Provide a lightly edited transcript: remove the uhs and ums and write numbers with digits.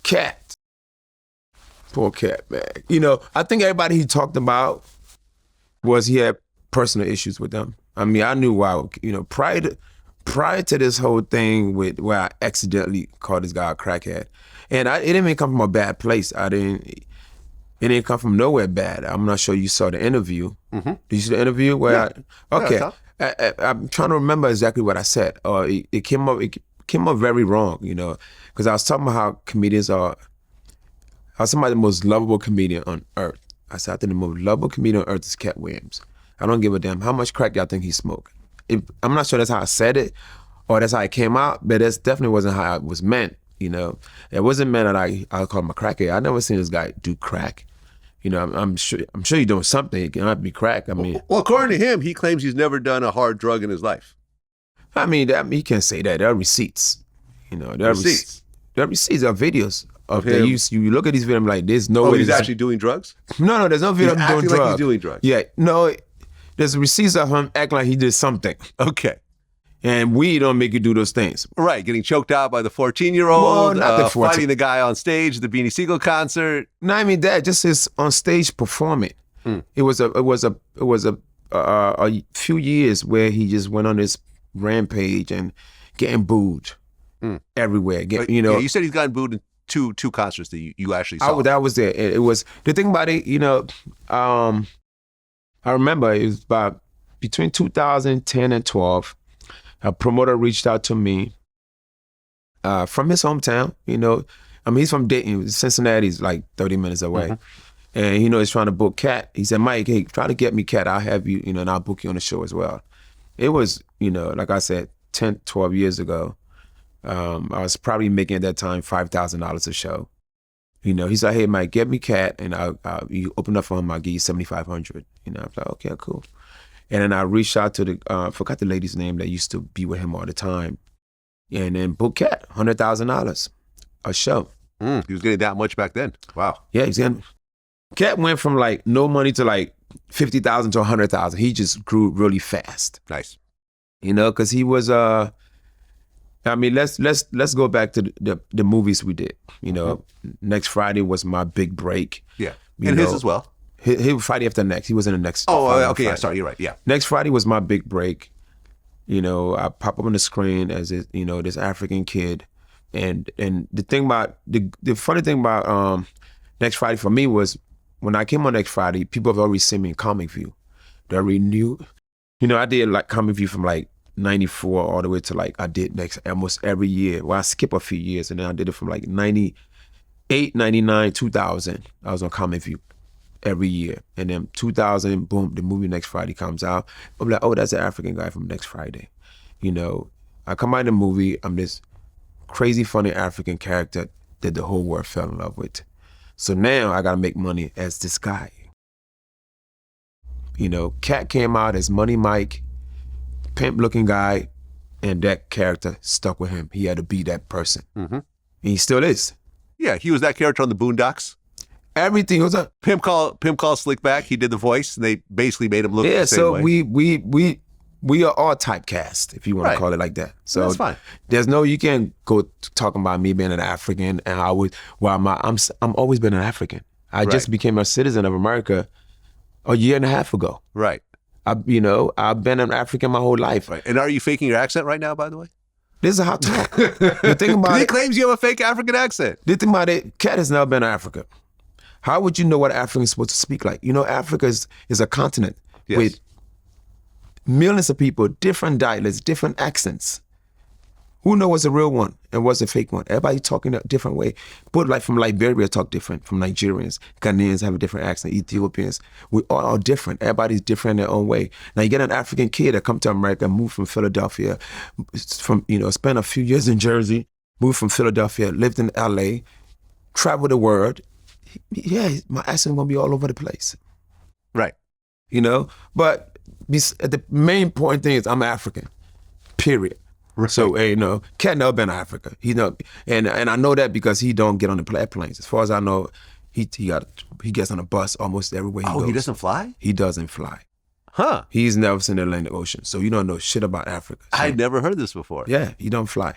Katt. Poor Katt, man. You know, I think everybody he talked about was he had personal issues with them. I mean, I knew why. You know, prior to this whole thing with where I accidentally called this guy a crackhead, and it didn't even come from a bad place. It didn't come from nowhere bad. I'm not sure you saw the interview. Mm-hmm. Did you see the interview? Where I'm trying to remember exactly what I said. It came up very wrong, you know, because I was talking about how comedians are. I was talking about the most lovable comedian on earth. I said, I think the most lovable comedian on earth is Katt Williams. I don't give a damn how much crack y'all think he smoked. I'm not sure that's how I said it or that's how it came out, but that definitely wasn't how it was meant, you know. It wasn't meant that I call him a crackhead. I never seen this guy do crack. You know, I'm sure you're doing something. It cannot be crack. I mean, well, according to him, he claims he's never done a hard drug in his life. I mean, he can't say that. There are receipts. You know, there are receipts. There are receipts. There are videos of him. You look at these videos, I'm like, there's no way. He's actually doing drugs? No, there's no video of him doing drugs. Like he's doing drugs. Yeah, no, there's receipts of him acting like he did something. Okay. And weed don't make you do those things. Right, getting choked out by the 14-year-old, well, fighting the guy on stage at the Beanie Siegel concert. No, I mean that, just his on stage performing. It was a few years where he just went on this rampage and getting booed everywhere. You know, you said he's gotten booed in two concerts that you actually saw. That was it. It was the thing about it. You know, I remember it was about between 2010 and 12. A promoter reached out to me from his hometown. You know, I mean, he's from Dayton. Cincinnati's like 30 minutes away. Mm-hmm. And, you know, he's trying to book Katt. He said, Mike, hey, try to get me Katt. I'll have you, you know, and I'll book you on the show as well. It was, you know, like I said, 10, 12 years ago. I was probably making at that time $5,000 a show. You know, he said, hey, Mike, get me Katt, and you open up for him, I'll give you $7,500. You know, I was like, okay, cool. And then I reached out to I forgot the lady's name that used to be with him all the time. And then booked Katt, $100,000 a show. He was getting that much back then. Wow. Yeah, he's getting. Katt went from like no money to like 50,000 to 100,000. He just grew really fast. Nice. You know, because he was. I mean, let's go back to the movies we did. You know, Next Friday was my big break. Yeah, and his as well. He Friday after next. He was in the next. Oh, okay. Yeah, sorry, you're right. Yeah. Next Friday was my big break. You know, I pop up on the screen as this African kid, and the thing about the funny thing about Next Friday for me was when I came on Next Friday, people have already seen me in Comic View. They already knew. You know, I did like Comic View from like 94 all the way to like I did next almost every year. Well, I skip a few years, and then I did it from like 98, 99, 2000. I was on Comic View every year. And then 2000, boom, the movie Next Friday comes out. I'm like, oh, that's the African guy from Next Friday. You know, I come out of the movie, I'm this crazy funny African character that the whole world fell in love with. So now I gotta make money as this guy. You know, Katt came out as Money Mike, pimp looking guy, and that character stuck with him. He had to be that person. Mm-hmm. And he still is. Yeah, he was that character on the Boondocks. Everything was a Pimp Call Slickback. He did the voice, and they basically made him look the same way. So we are all typecast, if you want to call it like that. So that's fine. You can't go talking about me being an African and I'm always been an African. I just became a citizen of America a year and a half ago. Right. I've been an African my whole life. Right. And are you faking your accent right now, by the way? This is how I talk. The thing about he claims you have a fake African accent. The thing about it, Katt has never been to Africa. How would you know what African is supposed to speak like? You know, Africa is a continent with millions of people, different dialects, different accents. Who knows what's a real one and what's a fake one? Everybody talking a different way. But like from Liberia talk different, from Nigerians, Ghanaians have a different accent, Ethiopians, we all are different. Everybody's different in their own way. Now you get an African kid that come to America, move from Philadelphia, spend a few years in Jersey, moved from Philadelphia, lived in LA, traveled the world. Yeah, my accent gonna be all over the place. Right. You know, but the main important thing is I'm African, period. Right. So, hey, Katt never been to Africa. And I know that because he don't get on the airplanes. As far as I know, he gets on a bus almost everywhere he goes. Oh, he doesn't fly? He doesn't fly. Huh. He's never seen the Atlantic Ocean, so you don't know shit about Africa. So, I'd never heard this before. Yeah, he don't fly.